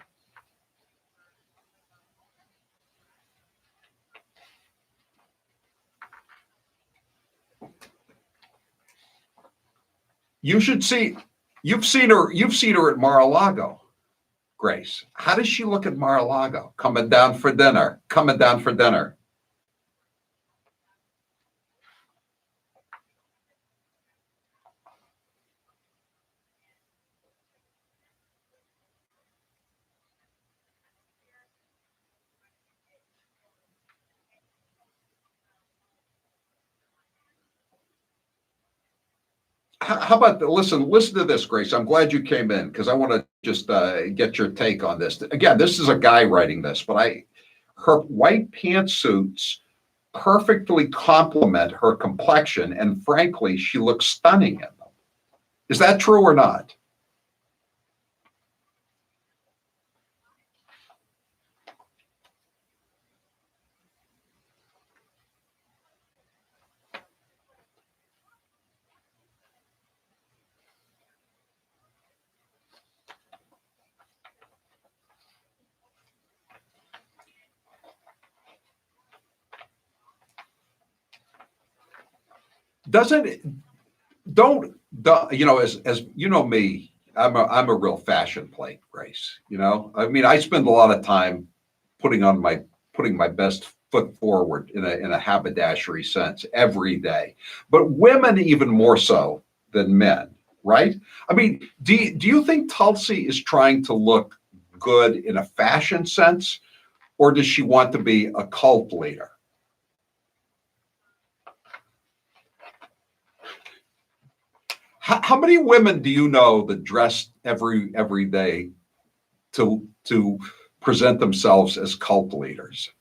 You should see. You've seen her. You've seen her at Mar-a-Lago, Grace. How does she look at Mar-a-Lago? Coming down for dinner. Coming down for dinner. How about listen to this, Grace. I'm glad you came in because I want to just get your take on this. Again, this is a guy writing this, but her white pantsuits perfectly complement her complexion, and frankly, she looks stunning in them. Is that true or not? Doesn't it, don't as you know me, I'm a real fashion plate, Grace. I mean, I spend a lot of time putting on my putting my best foot forward in a haberdashery sense every day, but women even more so than men, right? I mean, do you think Tulsi is trying to look good in a fashion sense, or does she want to be a cult leader? How many women do you know that dress every day to present themselves as cult leaders?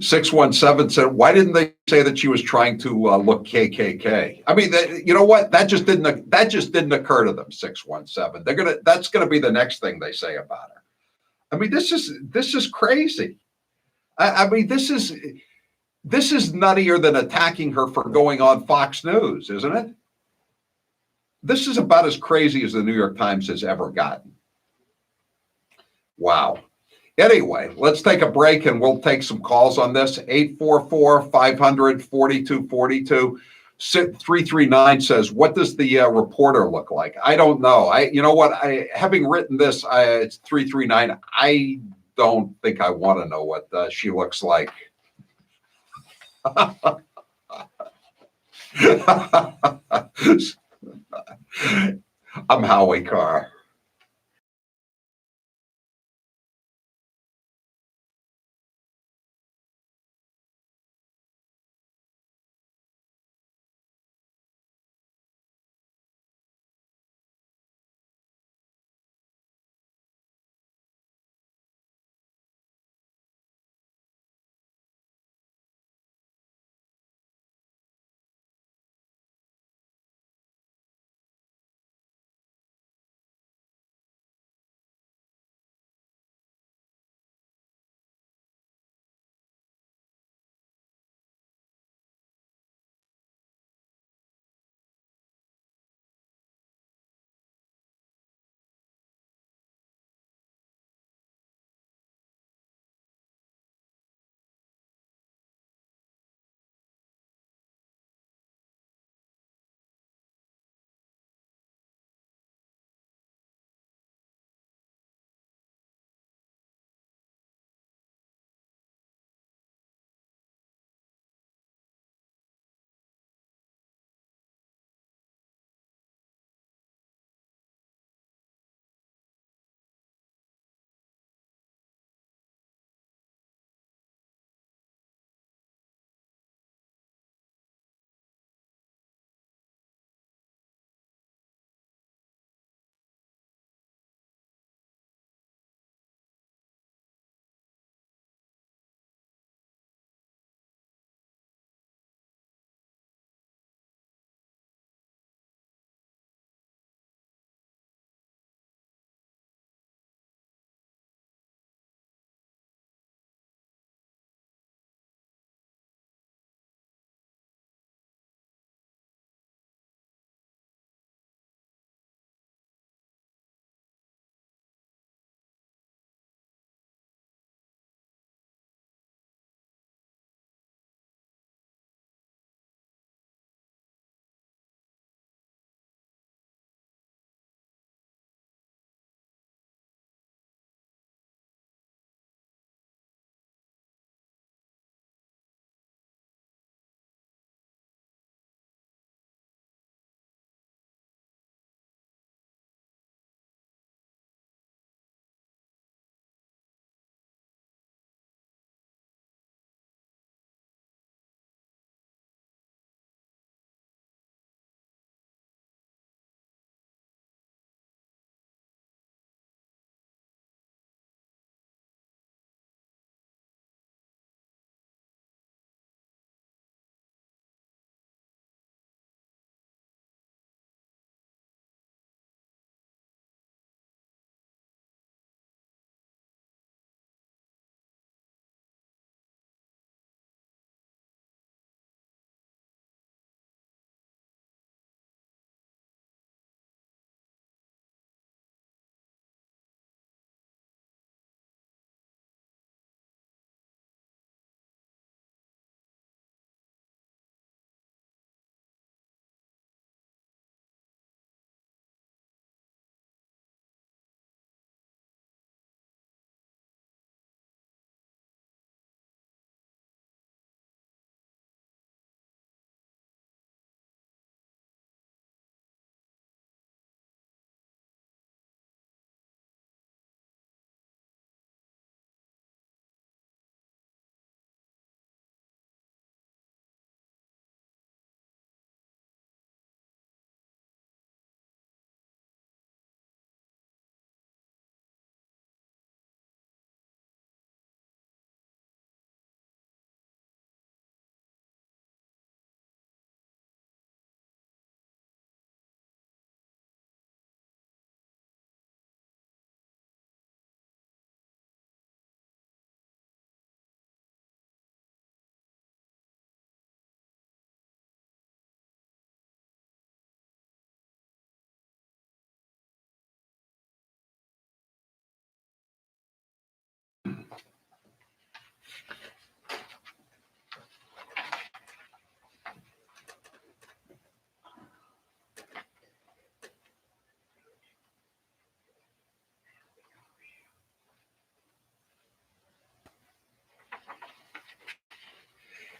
617 said, "Why didn't they say that she was trying to look KKK?" I mean, you know what? That just didn't occur to them. 617. That's gonna be the next thing they say about her. I mean, this is crazy. I mean, this is nuttier than attacking her for going on Fox News, isn't it? This is about as crazy as the New York Times has ever gotten. Wow. Anyway, let's take a break and we'll take some calls on this. 844-500-4242. 339 says, what does the reporter look like? I don't know. You know what? Having written this, it's 339. I don't think I want to know what she looks like. I'm Howie Carr.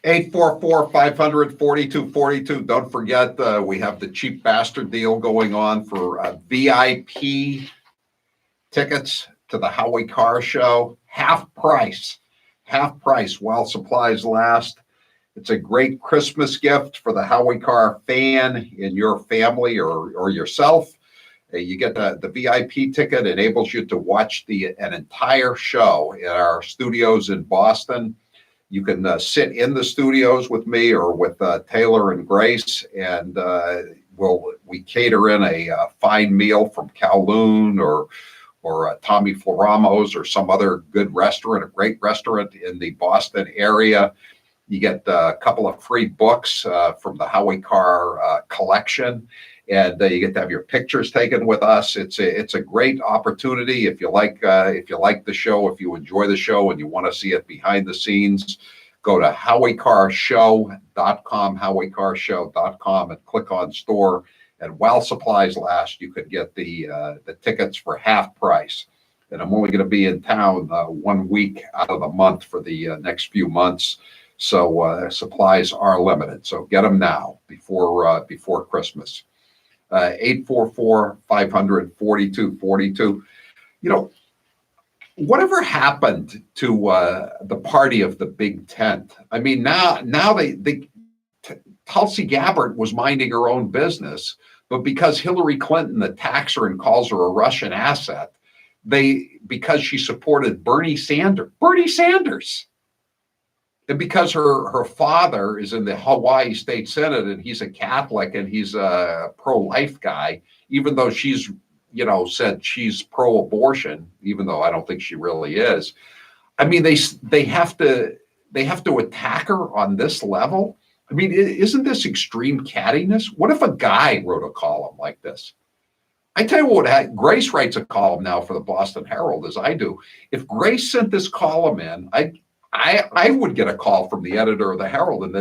844-500-4242. Don't forget, we have the cheap bastard deal going on for VIP tickets to the Howie Carr show. Half price while supplies last. It's a great Christmas gift for the Howie Carr fan in your family or yourself. You get the VIP ticket, enables you to watch an entire show in our studios in Boston. You can sit in the studios with me or with Taylor and Grace, and we cater in a fine meal from Kowloon or Tommy Floramo's or some other good restaurant, a great restaurant in the Boston area. You get a couple of free books from the Howie Carr collection, and you get to have your pictures taken with us. It's a great opportunity if you like the show, if you enjoy the show, and you want to see it behind the scenes. Go to HowieCarrShow.com, HowieCarrShow.com, and click on store. And while supplies last, you could get the tickets for half price. And I'm only going to be in town 1 week out of the month for the next few months. So supplies are limited. So get them now before Christmas. 844-500-4242. Whatever happened to the party of the big tent? I mean, now Tulsi Gabbard was minding her own business, but because Hillary Clinton attacks her and calls her a Russian asset, because she supported Bernie Sanders. And because her father is in the Hawaii State Senate and he's a Catholic and he's a pro-life guy, even though she's, said she's pro-abortion, even though I don't think she really is. I mean, they have to attack her on this level. I mean, isn't this extreme cattiness? What if a guy wrote a column like this? I tell you what, Grace writes a column now for the Boston Herald, as I do. If Grace sent this column in, I would get a call from the editor of the Herald, and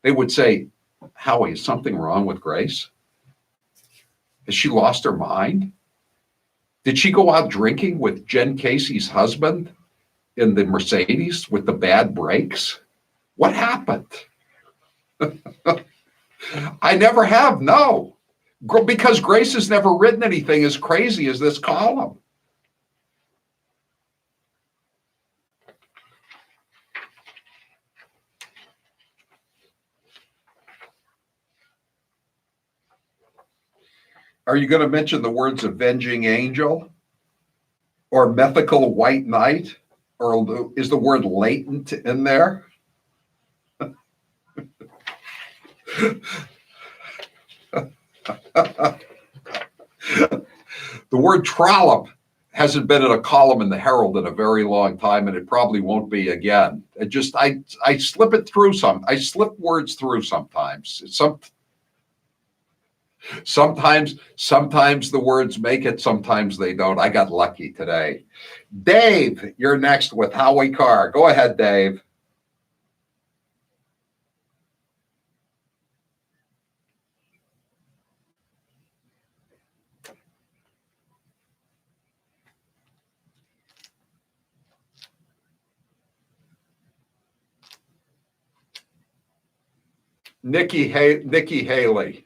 they would say, Howie, is something wrong with Grace? Has she lost her mind? Did she go out drinking with Jen Casey's husband in the Mercedes with the bad brakes? What happened? I never have, no. Because Grace has never written anything as crazy as this column. Are you going to mention the words avenging angel or mythical white knight? Or is the word latent in there? The word trollop hasn't been in a column in the Herald in a very long time, and it probably won't be again. I slip it through I slip words through sometimes. Sometimes the words make it, sometimes they don't. I got lucky today. Dave, you're next with Howie Carr. Go ahead, Dave. Nikki Haley.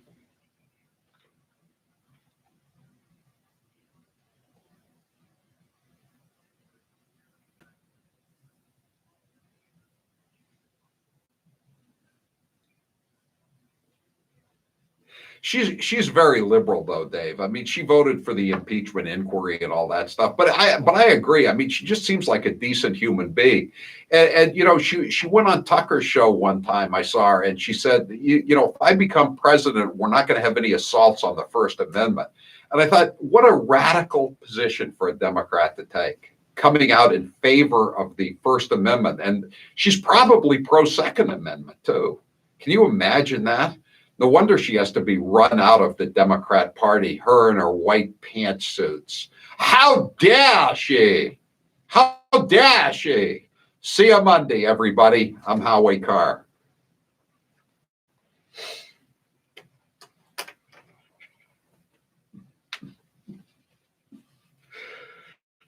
She's very liberal, though, Dave. I mean, she voted for the impeachment inquiry and all that stuff. But I agree. I mean, she just seems like a decent human being. And she went on Tucker's show one time. I saw her, and she said, if I become president, we're not going to have any assaults on the First Amendment. And I thought, what a radical position for a Democrat to take, coming out in favor of the First Amendment. And she's probably pro-Second Amendment, too. Can you imagine that? No wonder she has to be run out of the Democrat Party, her in her white pantsuits. How dare she? How dare she? See you Monday, everybody. I'm Howie Carr.